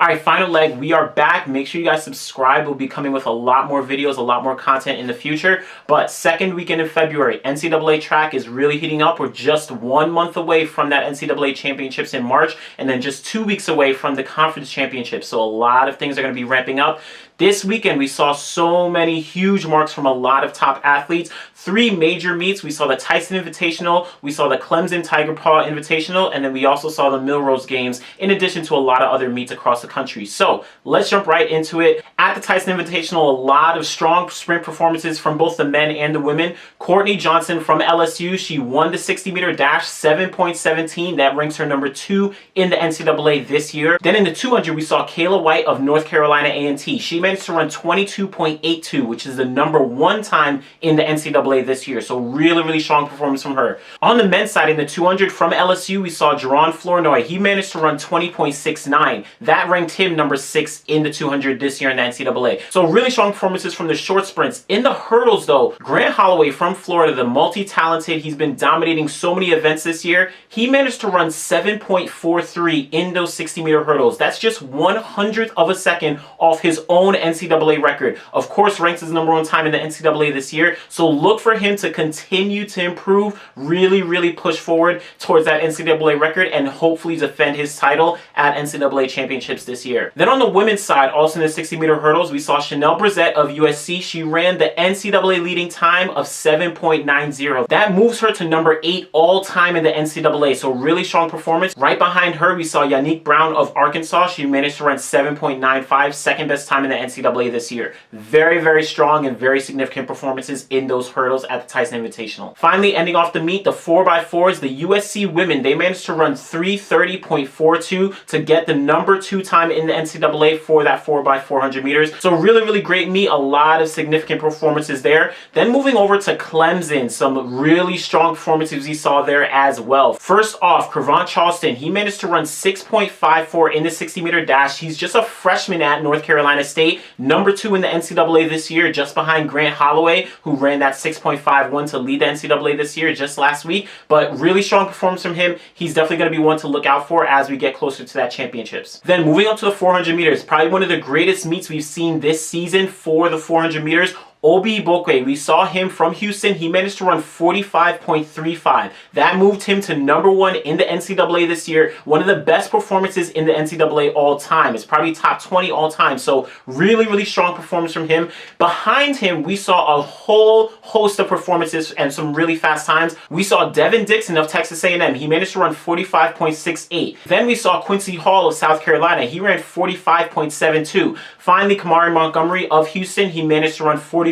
All right, final leg, we are back. Make sure you guys subscribe. We'll be coming with a lot more videos, a lot more content in the future. But second weekend in February, NCAA track is really heating up. We're just 1 month away from that NCAA championships in March, and then just 2 weeks away from the conference championships. So a lot of things are going to be ramping up. This weekend, we saw so many huge marks from a lot of top athletes. 3 major meets. We saw the Tyson Invitational, we saw the Clemson Tiger Paw Invitational, and then we also saw the Millrose Games, in addition to a lot of other meets across the country. So let's jump right into it. At the Tyson Invitational, a lot of strong sprint performances from both the men and the women. Courtney Johnson from LSU, she won the 60-meter dash, 7.17. That ranks her number 2 in the NCAA this year. Then in the 200, we saw Kayla White of North Carolina A&T. She managed to run 22.82, which is the number 1 time in the NCAA this year. So really strong performance from her. On the men's side, in the 200 from LSU, we saw Jerron Flournoy. He managed to run 20.69. That ranked him number 6 in the 200 this year in the NCAA. So really strong performances from the short sprints. In the hurdles though, Grant Holloway from Florida, the multi-talented, he's been dominating so many events this year. He managed to run 7.43 in those 60-meter hurdles. That's just 1/100th of a second off his own NCAA record. Of course, ranks as number 1 time in the NCAA this year. So look for him to continue to improve, really push forward towards that NCAA record, and hopefully defend his title at NCAA championships this year. Then on the women's side, also in the 60-meter hurdles, we saw Chanel Brissett of USC. She ran the NCAA leading time of 7.90. That moves her to number 8 all time in the NCAA. So really strong performance. Right behind her, we saw Yannick Brown of Arkansas. She managed to run 7.95, second best time in the NCAA this year. Very strong and very significant performances in those hurdles at the Tyson Invitational. Finally, ending off the meet, the 4x4s, the USC women, they managed to run 3:30.42 to get the number 2 time in the NCAA for that 4x400 meters. So really great meet, a lot of significant performances there. Then moving over to Clemson, some really strong performances we saw there as well. First off, Cravant Charleston, he managed to run 6.54 in the 60-meter dash. He's just a freshman at North Carolina State, number 2 in the NCAA this year, just behind Grant Holloway, who ran that 6.51 to lead the NCAA this year just last week. But really strong performance from him. He's definitely going to be one to look out for as we get closer to that championships. Then moving up to the 400 meters, probably one of the greatest meets we've seen this season for the 400 meters. Obi Bokwe, we saw him from Houston. He managed to run 45.35. That moved him to number 1 in the NCAA this year. One of the best performances in the NCAA all time. It's probably top 20 all time. So really strong performance from him. Behind him, we saw a whole host of performances and some really fast times. We saw Devin Dixon of Texas A&M. He managed to run 45.68. Then we saw Quincy Hall of South Carolina. He ran 45.72. Finally, Kamari Montgomery of Houston. He managed to run 45.74.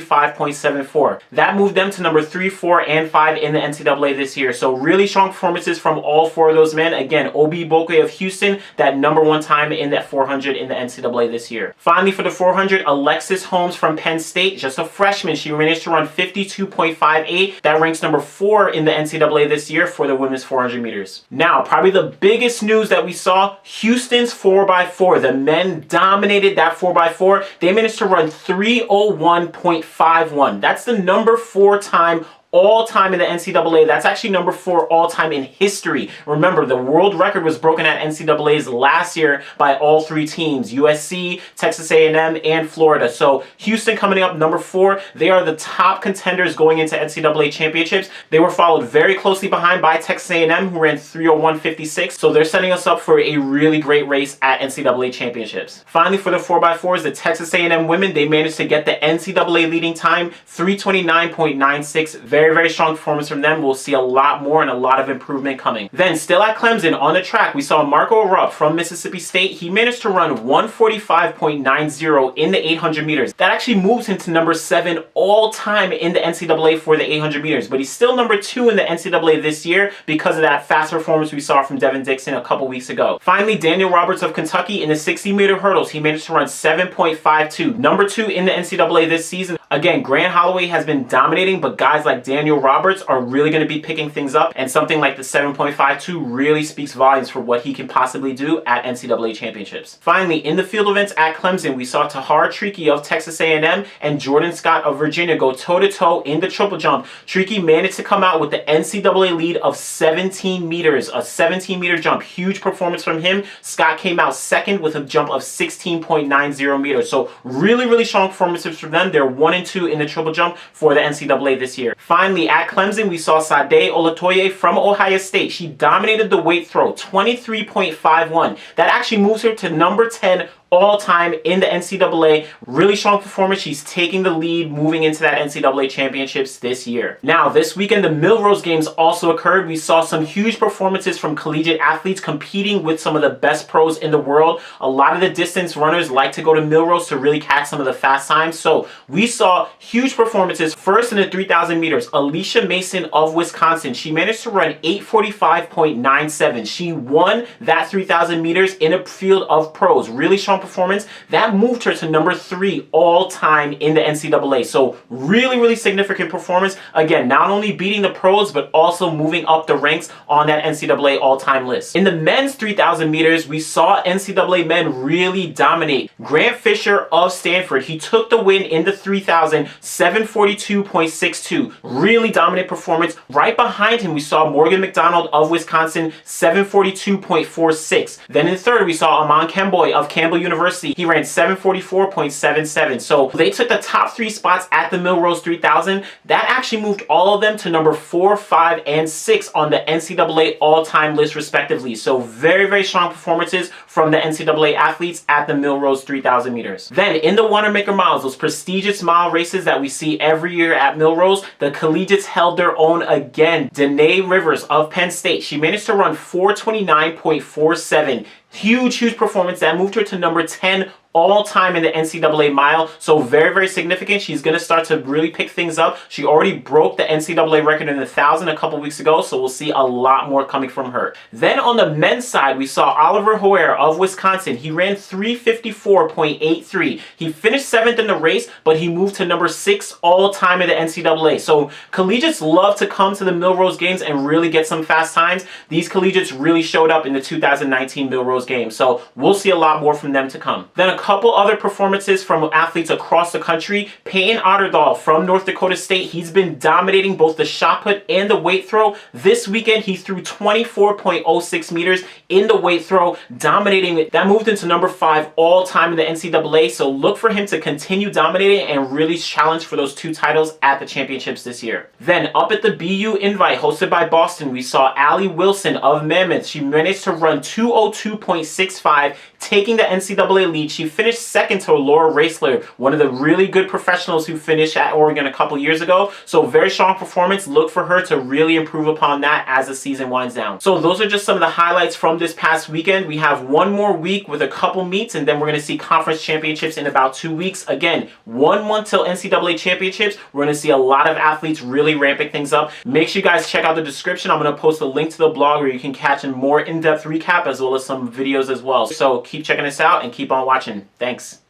That moved them to number 3, 4, and 5 in the NCAA this year. So really strong performances from all 4 of those men. Again, Obi Bokwe of Houston, that number 1 time in that 400 in the NCAA this year. Finally, for the 400, Alexis Holmes from Penn State, just a freshman. She managed to run 52.58. That ranks number 4 in the NCAA this year for the women's 400 meters. Now, probably the biggest news that we saw, Houston's 4x4. The men dominated that 4x4. They managed to run 3:01.51. That's the number 4 time all time in the NCAA. That's actually number 4 all time in history. Remember, the world record was broken at NCAA's last year by all 3 teams, USC, Texas A&M, and Florida. So Houston coming up number 4. They are the top contenders going into NCAA championships. They were followed very closely behind by Texas A&M, who ran 3:01.56. So they're setting us up for a really great race at NCAA championships. Finally, for the 4x4s, the Texas A&M women, they managed to get the NCAA leading time, 3:29.96. Very strong performance from them. We'll see a lot more and a lot of improvement coming. Then still at Clemson on the track, we saw Marco Rupp from Mississippi State. He managed to run 1:45.90 in the 800 meters. That actually moves him to number 7 all time in the NCAA for the 800 meters. But he's still number 2 in the NCAA this year because of that fast performance we saw from Devin Dixon a couple weeks ago. Finally, Daniel Roberts of Kentucky in the 60-meter hurdles. He managed to run 7.52. Number 2 in the NCAA this season. Again, Grant Holloway has been dominating, but guys like Daniel Roberts are really going to be picking things up, and something like the 7.52 really speaks volumes for what he can possibly do at NCAA championships. Finally, in the field events at Clemson, we saw Tahar Tricky of Texas A&M and Jordan Scott of Virginia go toe-to-toe in the triple jump. Tricky managed to come out with the NCAA lead of 17 meters, a 17-meter jump. Huge performance from him. Scott came out second with a jump of 16.90 meters. So really strong performances from them. They're 1 and 2 in the triple jump for the NCAA this year. Finally, at Clemson, we saw Sade Olatoye from Ohio State. She dominated the weight throw, 23.51. That actually moves her to number 10 all-time in the NCAA. Really strong performance. She's taking the lead moving into that NCAA championships this year. Now, this weekend, the Millrose Games also occurred. We saw some huge performances from collegiate athletes competing with some of the best pros in the world. A lot of the distance runners like to go to Millrose to really catch some of the fast times. So we saw huge performances. First in the 3,000 meters, Alicia Mason of Wisconsin. She managed to run 8:45.97. She won that 3,000 meters in a field of pros. Really strong performance. That moved her to number 3 all-time in the NCAA. So really significant performance. Again, not only beating the pros, but also moving up the ranks on that NCAA all-time list. In the men's 3,000 meters, we saw NCAA men really dominate. Grant Fisher of Stanford, he took the win in the 3,000, 7:42.62. Really dominant performance. Right behind him, we saw Morgan McDonald of Wisconsin, 7:42.46. Then in third, we saw Aman Kemboy of Campbell University. He ran 7:44.77. So they took the top 3 spots at the Millrose 3000. That actually moved all of them to number 4, 5, and 6 on the NCAA all-time list respectively. So very strong performances from the NCAA athletes at the Millrose 3000 meters. Then in the Wanamaker miles, those prestigious mile races that we see every year at Millrose, the collegiates held their own again. Danae Rivers of Penn State, she managed to run 4:29.47. Huge performance that moved her to number 10 all-time in the NCAA mile. So very significant. She's going to start to really pick things up. She already broke the NCAA record in the 1,000 a couple weeks ago, so we'll see a lot more coming from her. Then on the men's side, we saw Oliver Hoare of Wisconsin. He ran 3:54.83. He finished 7th in the race, but he moved to number 6 all-time in the NCAA. So collegiates love to come to the Millrose Games and really get some fast times. These collegiates really showed up in the 2019 Millrose Games, so we'll see a lot more from them to come. Then a couple other performances from athletes across the country. Peyton Otterdahl from North Dakota State, he's been dominating both the shot put and the weight throw. This weekend, he threw 24.06 meters in the weight throw, dominating it. That moved into number 5 all-time in the NCAA, so look for him to continue dominating and really challenge for those 2 titles at the championships this year. Then up at the BU Invite, hosted by Boston, we saw Allie Wilson of Mammoth. She managed to run 2:02.65, taking the NCAA lead. She finished second to Laura Raisler, one of the really good professionals who finished at Oregon a couple years ago. So very strong performance. Look for her to really improve upon that as the season winds down. So those are just some of the highlights from this past weekend. We have one more week with a couple meets, and then we're going to see conference championships in about 2 weeks. Again, 1 month till NCAA championships. We're going to see a lot of athletes really ramping things up. Make sure you guys check out the description. I'm going to post a link to the blog where you can catch a more in-depth recap as well as some videos as well. So keep checking us out and keep on watching. Thanks.